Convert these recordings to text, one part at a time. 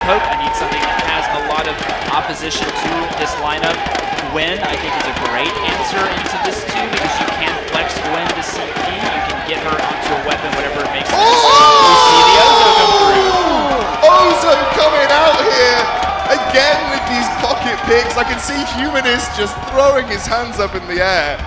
poke. I need something that has a lot of opposition to this lineup. Gwen, I think, is a great answer into this too, because you can flex Gwen to CP. You can get her onto a weapon, whatever it makes sense. We see the Ozo come through. Ozo coming out here again with these pocket picks. I can see Humanist just throwing his hands up in the air.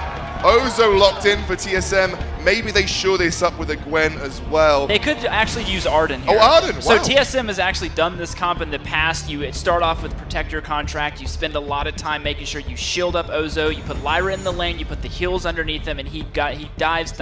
Ozo locked in for TSM. Maybe they shore this up with a Gwen as well. They could actually use Arden here. Oh, Arden, wow. So TSM has actually done this comp in the past. You start off with Protector Contract. You spend a lot of time making sure you shield up Ozo. You put Lyra in the lane. You put the heals underneath him, and he dives,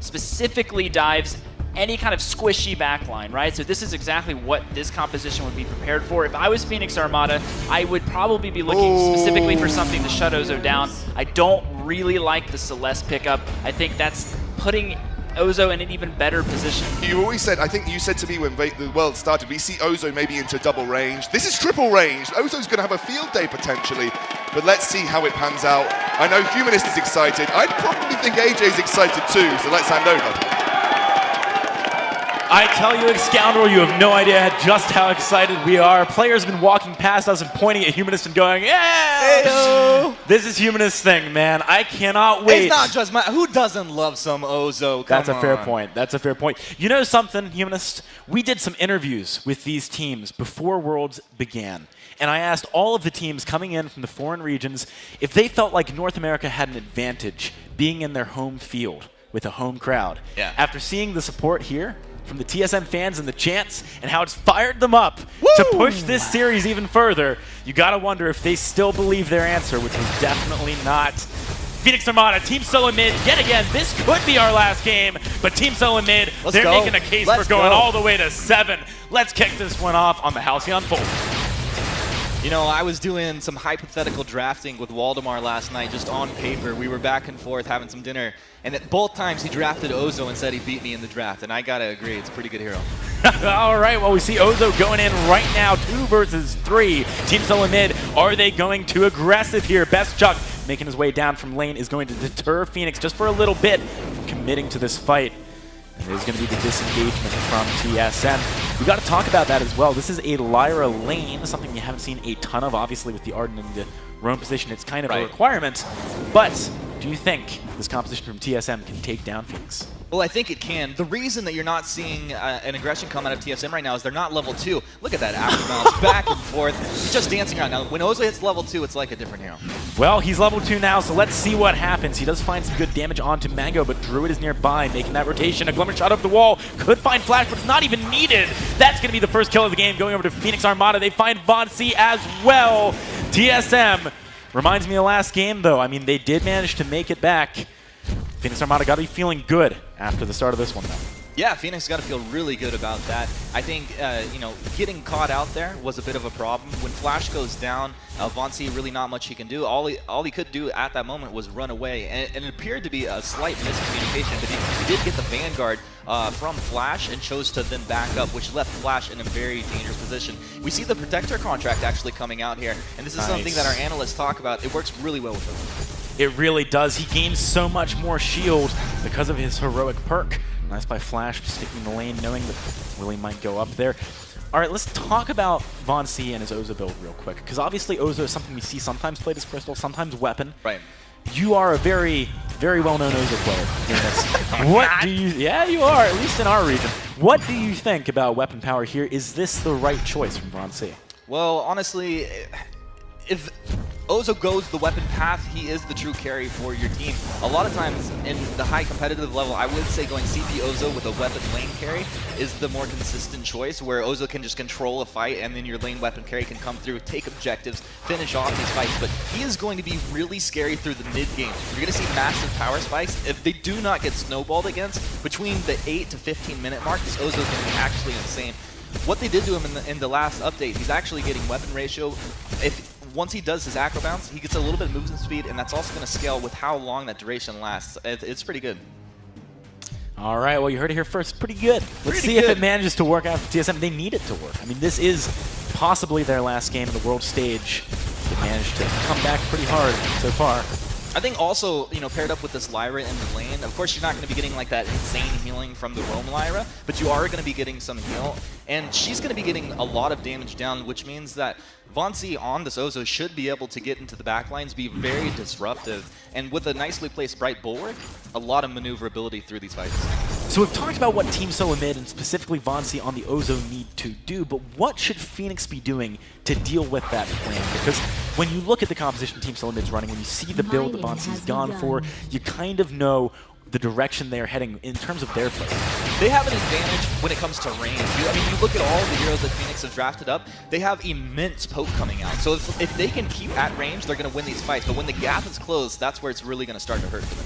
specifically dives any kind of squishy backline, right? So this is exactly what this composition would be prepared for. If I was Phoenix Armada, I would probably be looking specifically for something to shut Ozo down. I don't really like the Celeste pickup. I think that's putting Ozo in an even better position. You always said, I think you said to me when the world started, we see Ozo maybe into double range. This is triple range. Ozo's going to have a field day potentially, but let's see how it pans out. I know Humanist is excited. I'd probably think AJ's excited too, so let's hand over. I tell you, Scoundrel, you have no idea just how excited we are. Players have been walking past us and pointing at Humanist and going, yeah! Hey-o! This is Humanist's thing, man. I cannot wait. It's not just who doesn't love some Ozo? That's a fair point. That's a fair point. You know something, Humanist? We did some interviews with these teams before Worlds began. And I asked all of the teams coming in from the foreign regions if they felt like North America had an advantage being in their home field with a home crowd. Yeah. After seeing the support here from the TSM fans and the chants and how it's fired them up to push this series even further, you gotta wonder if they still believe their answer, which was definitely not. Phoenix Armada, Team SoloMid, yet again, this could be our last game, but Team SoloMid, they're making a case for going all the way to 7. Let's kick this one off on the Halcyon Fold. You know, I was doing some hypothetical drafting with Waldemar last night, just on paper. We were back and forth having some dinner, and at both times he drafted Ozo and said he beat me in the draft, and I gotta agree, it's a pretty good hero. All right, well, we see Ozo going in right now, 2 versus 3. Team SoloMid, are they going too aggressive here? Best Chuck making his way down from lane is going to deter Phoenix just for a little bit from committing to this fight. And there's going to be the disengagement from TSM. We got to talk about that as well. This is a Lyra lane, something you haven't seen a ton of. Obviously, with the Arden in the roam position, it's kind of a requirement. But do you think this composition from TSM can take down Phoenix? Well, I think it can. The reason that you're not seeing an aggression come out of TSM right now is they're not level 2. Look at that after bounce, back and forth. He's just dancing around. Now, when Ozo hits level 2, it's like a different hero. Well, he's level 2 now, so let's see what happens. He does find some good damage onto Mango, but Druid is nearby, making that rotation. A Glimmer shot up the wall. Could find Flash, but it's not even needed. That's going to be the first kill of the game, going over to Phoenix Armada. They find Vainglory as well. TSM reminds me of last game, though. I mean, they did manage to make it back. Phoenix Armada got to be feeling good after the start of this one, though. Yeah, Phoenix got to feel really good about that. I think, you know, getting caught out there was a bit of a problem. When Flash goes down, Vainglory, really not much he can do. All he could do at that moment was run away. And it appeared to be a slight miscommunication, but he did get the Vanguard from Flash and chose to then back up, which left Flash in a very dangerous position. We see the Protector contract actually coming out here, and this is something that our analysts talk about. It works really well with him. It really does. He gains so much more shield because of his heroic perk. Nice by Flash, sticking the lane, knowing that Willie might go up there. All right, let's talk about Vainglory and his Ozo build real quick, because obviously Ozo is something we see sometimes played as Crystal, sometimes Weapon. Right. You are a very, very well-known Ozo player. What do you... Yeah, you are, at least in our region. What do you think about Weapon power here? Is this the right choice from Vainglory? Well, honestly, if Ozo goes the weapon path, he is the true carry for your team. A lot of times in the high competitive level, I would say going CP Ozo with a weapon lane carry is the more consistent choice, where Ozo can just control a fight and then your lane weapon carry can come through, take objectives, finish off these fights. But he is going to be really scary through the mid game. You're going to see massive power spikes. If they do not get snowballed against, between the 8 to 15 minute mark, this Ozo is going to be actually insane. What they did to him in the last update, he's actually getting weapon ratio. Once he does his acro bounce, he gets a little bit of movement speed, and that's also going to scale with how long that duration lasts. It's pretty good. All right, well, you heard it here first. Pretty good. Let's see if it manages to work out for TSM. They need it to work. I mean, this is possibly their last game in the world stage. They managed to come back pretty hard so far. I think also, you know, paired up with this Lyra in the lane, of course you're not going to be getting like that insane healing from the roam Lyra, but you are going to be getting some heal, and she's going to be getting a lot of damage down, which means that Vainglory on this Ozo should be able to get into the backlines, be very disruptive, and with a nicely placed Bright Bulwark, a lot of maneuverability through these fights. So we've talked about what Team SoloMid and specifically Vainglory on the Ozo need to do, but what should Phoenix be doing to deal with that plan? Because when you look at the composition Team SoloMid's running, when you see the build that Vainglory's gone for, you kind of know the direction they're heading in terms of their play. They have an advantage when it comes to range. I mean, you look at all the heroes that Phoenix have drafted up, they have immense poke coming out. So if they can keep at range, they're going to win these fights. But when the gap is closed, that's where it's really going to start to hurt for them.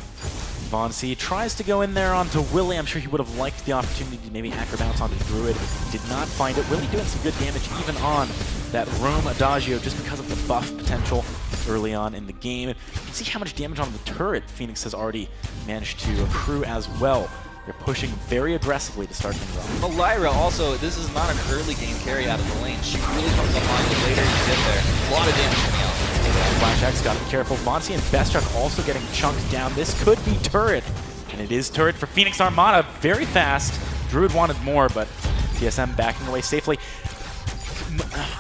Vainglory tries to go in there onto Willie. I'm sure he would have liked the opportunity to maybe hacker bounce onto Druid. Did not find it. Willie doing some good damage even on that roam Adagio just because of the buff potential early on in the game. You can see how much damage on the turret Phoenix has already managed to accrue as well. They're pushing very aggressively to start things off. Well, Lyra also, this is not an early game carry out of the lane. She really comes behind the later you get there. A lot of damage coming out. Flash X got to be careful. Vainglory and Bestchuck also getting chunked down. This could be turret, and it is turret for Phoenix Armada. Very fast. Druid wanted more, but TSM backing away safely.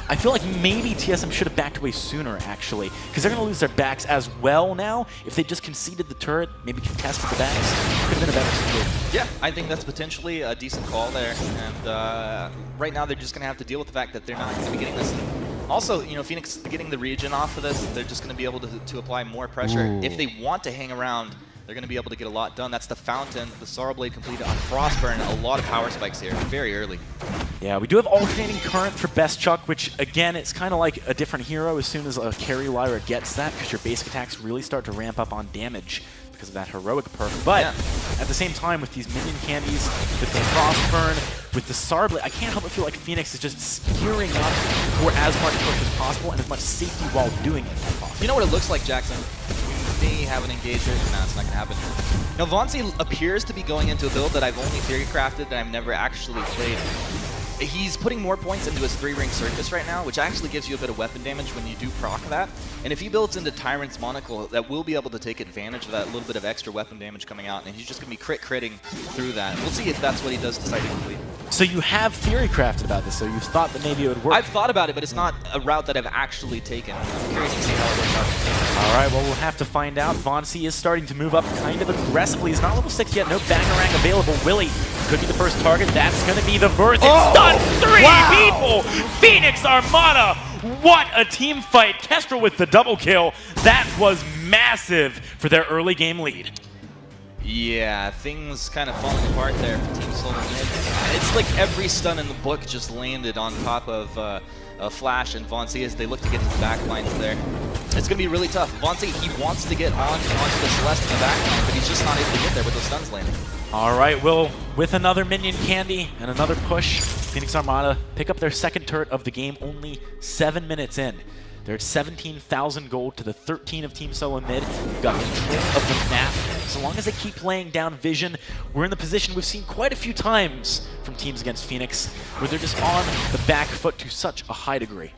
I feel like maybe TSM should have backed away sooner, actually, because they're going to lose their backs as well now. If they just conceded the turret, maybe contested the backs, could have been a better situation. Yeah, I think that's potentially a decent call there. And right now they're just going to have to deal with the fact that they're not going to be getting this. Also, you know, Phoenix getting the regen off of this, they're just going to be able to apply more pressure. Ooh. If they want to hang around, they're going to be able to get a lot done. That's the Fountain, the Sorrow Blade completed on Frostburn, a lot of power spikes here, very early. Yeah, we do have alternating current for Bestchuck, which again, it's kind of like a different hero as soon as a carry Lyra gets that, because your basic attacks really start to ramp up on damage because of that heroic perk. But yeah, at the same time, with these minion candies, with the Frostburn, with the Sorrow Blade, I can't help but feel like Phoenix is just gearing up for as much push as possible and as much safety while doing it as possible. You know what it looks like, Jackson? They have an engagement. No, it's not going to happen. Now, Vainglory appears to be going into a build that I've only theory crafted that I've never actually played. He's putting more points into his 3-ring circus right now, which actually gives you a bit of weapon damage when you do proc that. And if he builds into Tyrant's Monocle, that will be able to take advantage of that little bit of extra weapon damage coming out, and he's just going to be critting through that. We'll see if that's what he does decide to complete. So you have theory crafted about this, so you've thought that maybe it would work. I've thought about it, but it's not a route that I've actually taken. I'm curious to see how it works out. All right, well, we'll have to find out. Vainglory is starting to move up kind of aggressively. He's not level 6 yet. No Bangarang available. Willie could be the first target. That's going to be the verse. It stunned 3 people! Phoenix Armada! What a team fight. Kestrel with the double kill. That was massive for their early game lead. Yeah, things kind of falling apart there for Team SoloMid. It's like every stun in the book just landed on top of Flash and Vainglory as they look to get into the backlines there. It's going to be really tough. Vainglory, he wants to get onto the Celeste in the backline, but he's just not able to get there with those stuns landing. All right, well, with another minion candy and another push, Phoenix Armada pick up their second turret of the game only 7 minutes in. They're at 17,000 gold to the 13 of Team SoloMid. We've got control of the map. So long as they keep laying down vision, we're in the position we've seen quite a few times from teams against Phoenix, where they're just on the back foot to such a high degree.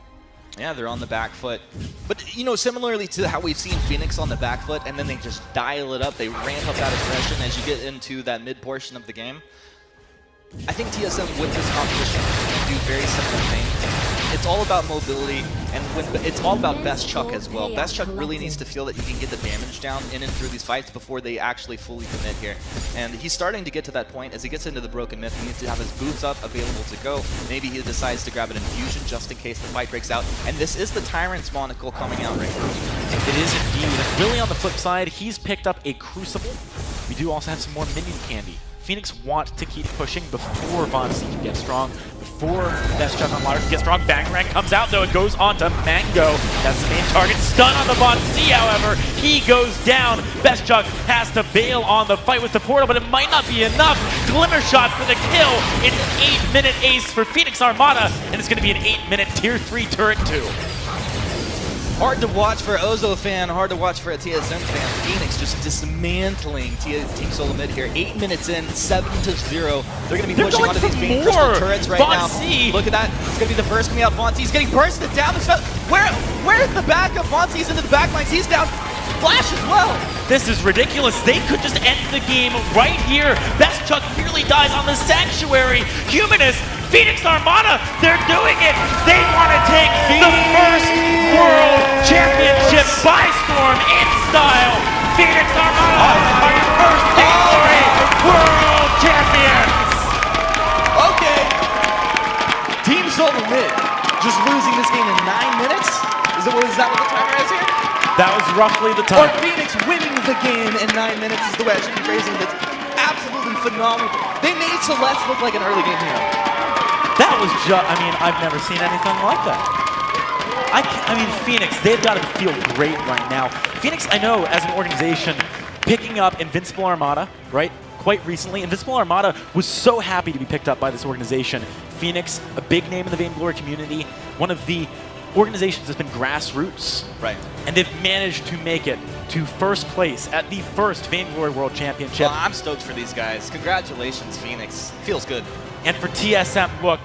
Yeah, they're on the back foot. But, you know, similarly to how we've seen Phoenix on the back foot, and then they just dial it up, they ramp up that aggression as you get into that mid portion of the game. I think TSM with this competition can do very similar things. It's all about mobility, and it's all about Bestchuck as well. Bestchuck really needs to feel that he can get the damage down in and through these fights before they actually fully commit here. And he's starting to get to that point. As he gets into the Broken Myth, he needs to have his boots up, available to go. Maybe he decides to grab an infusion just in case the fight breaks out. And this is the Tyrant's Monocle coming out right now. It is indeed. Really, on the flip side, he's picked up a Crucible. We do also have some more minion candy. Phoenix want to keep pushing before Vainglory can get strong, before Bestchuck on Lyra can get strong. Bangarang comes out, though. It goes on to Mango. That's the main target. Stun on the Vainglory, however. He goes down. Bestchuck has to bail on the fight with the portal, but it might not be enough. Glimmer shot for the kill. It's an 8-minute ace for Phoenix Armada, and it's going to be an 8-minute Tier 3 turret, too. Hard to watch for Ozo fan, hard to watch for a TSM fan. Phoenix just dismantling Team SoloMid here. 8 minutes in, 7-0. They're going to be pushing onto these Vein Crystal turrets right now. Look at that. It's going to be the first coming out. Vainglory's getting bursted down. Where's the backup? Vainglory's into the backlines. He's down. Flash as well. This is ridiculous. They could just end the game right here. Best Chuck nearly dies on the Sanctuary. Humanist, Phoenix Armada, they're doing it. They want to take the first World Championship by storm in style. Phoenix Armada are your first Vainglory World Champions. Okay. Team SoloMid just losing this game in 9 minutes? Is that what the timer is here? That was roughly the Or time. Phoenix winning the game in 9 minutes is the way I should be phrasing it. Absolutely phenomenal. They made Celeste look like an early game hero. That was just, I mean, I've never seen anything like that. I mean, Phoenix, they've got to feel great right now. Phoenix, I know, as an organization, picking up Invincible Armada, right? Quite recently, Invincible Armada was so happy to be picked up by this organization. Phoenix, a big name in the Vainglory community, one of the organizations that's been grassroots. Right. And they've managed to make it to first place at the first Vainglory World Championship. Well, I'm stoked for these guys. Congratulations, Phoenix. Feels good. And for TSM, look,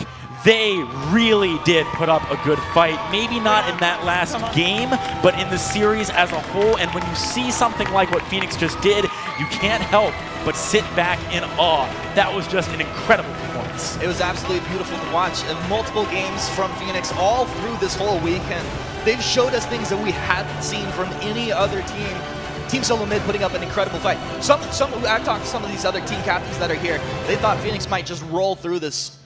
they really did put up a good fight. Maybe not in that last game, but in the series as a whole. And when you see something like what Phoenix just did, you can't help but sit back in awe. That was just an incredible performance. It was absolutely beautiful to watch. Multiple games from Phoenix all through this whole weekend. They've showed us things that we hadn't seen from any other team. Team SoloMid putting up an incredible fight. I've talked to some of these other team captains that are here. They thought Phoenix might just roll through this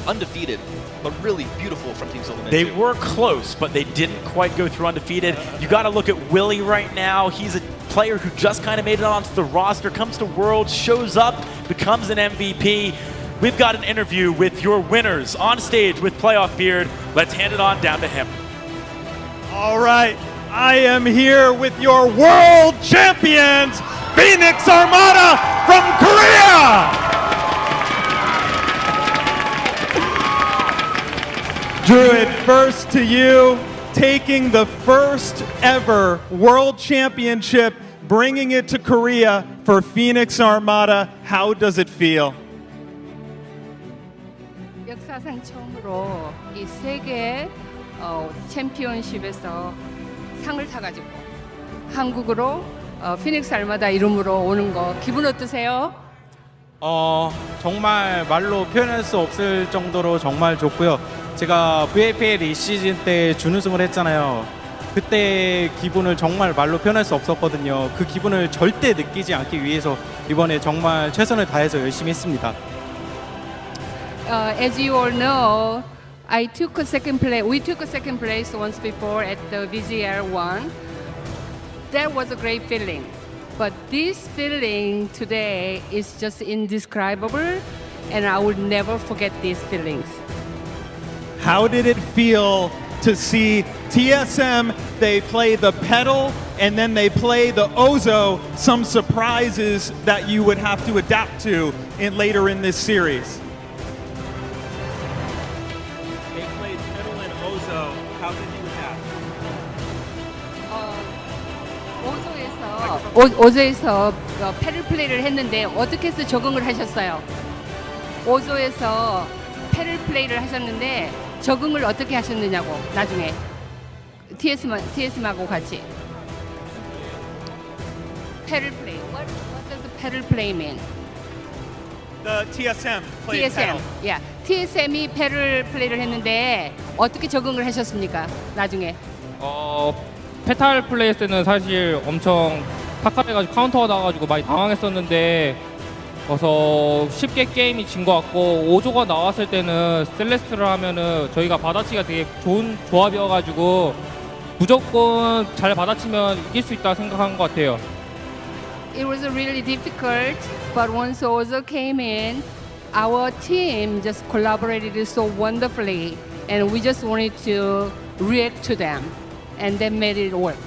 undefeated, but really beautiful from Team SoloMid. They were close, but they didn't quite go through undefeated. You got to look at Willie right now. He's a player who just kind of made it onto the roster, comes to Worlds, shows up, becomes an MVP. We've got an interview with your winners on stage with Playoff Beard. Let's hand it on down to him. All right, I am here with your world champions, Phoenix Armada from Korea! Druid, first to you, taking the first ever world championship, bringing it to Korea for Phoenix Armada. How does it feel? 역사상 처음으로 이 세계 챔피언십에서 상을 타가지고 한국으로 피닉스 알마다 이름으로 오는 거 기분 어떠세요? 정말 말로 표현할 수 없을 정도로 정말 좋고요. 제가 VAPL 이 시즌 때 준우승을 했잖아요. 그때 기분을 정말 말로 표현할 수 없었거든요. 그 기분을 절대 느끼지 않기 위해서 이번에 정말 최선을 다해서 열심히 했습니다. As you all know, we took a second place once before at the VGL1. That was a great feeling. But this feeling today is just indescribable, and I will never forget these feelings. How did it feel to see TSM, they play the pedal, and then they play the Ozo, some surprises that you would have to adapt to later in this series? They played pedal and Ozo. How did you adapt? 오조에서 패를 플레이를 했는데 어떻게 해서 적응을 하셨어요? 오조에서 패를 플레이를 하셨는데 적응을 어떻게 하셨느냐고 나중에 TSM하고 같이 패를 플레이. What does the pedal play mean? The TSM played pedal. Yeah. TSM이 패를 플레이를 했는데 어떻게 적응을 하셨습니까? 나중에. 페탈 플레이 때는 사실 엄청 탁합해가지고 카운터가 나와가지고 많이 당황했었는데 그래서 쉽게 게임이 진 것 같고 오조가 나왔을 때는 셀레스트를 하면은 저희가 받아치기가 되게 좋은 조합이어가지고 무조건 잘 받아치면 이길 수 있다 생각한 것 같아요. It was really difficult, but once Ozo came in, our team just collaborated so wonderfully, and we just wanted to react to them, and that made it work.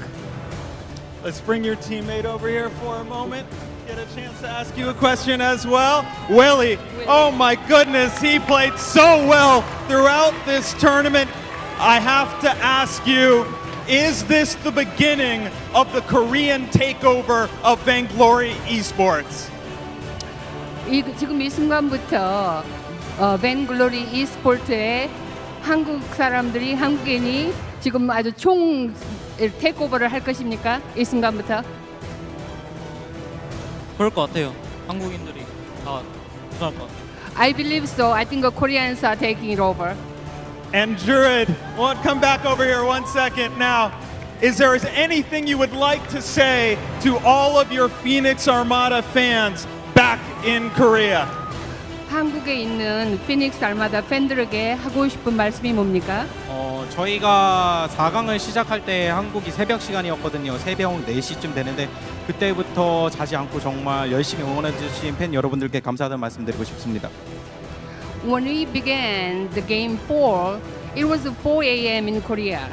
Let's bring your teammate over here for a moment. Get a chance to ask you a question as well. Willie, oh my goodness, he played so well throughout this tournament. I have to ask you, is this the beginning of the Korean takeover of Vainglory esports? 지금 이 순간부터 Vainglory esport에 한국인이 지금 아주 테이크오버를 할 것입니까? 이 순간부터? 그럴 것 같아요. 한국인들이 다 우승할 것 같아요. I believe so. I think the Koreans are taking it over. And Druid, come back over here 1 second now. Is there anything you would like to say to all of your Phoenix Armada fans back in Korea? 한국에 있는 피닉스 알마다 팬들에게 하고 싶은 말씀이 뭡니까? 저희가 4강을 시작할 때 한국이 새벽 시간이었거든요. 새벽 4시쯤 되는데 그때부터 자지 않고 정말 열심히 응원해주신 팬 여러분들께 감사하다는 말씀드리고 싶습니다. When we began the game 4, it was 4 a.m. in Korea.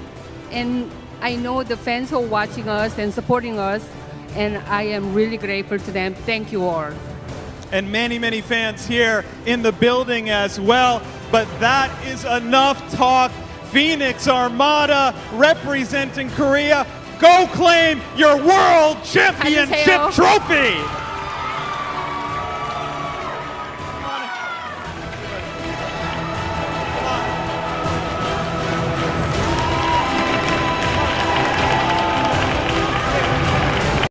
And I know the fans who are watching us and supporting us, and I am really grateful to them. Thank you all. And many fans here in the building as well. But that is enough talk. Phoenix Armada representing Korea. Go claim your World Championship trophy!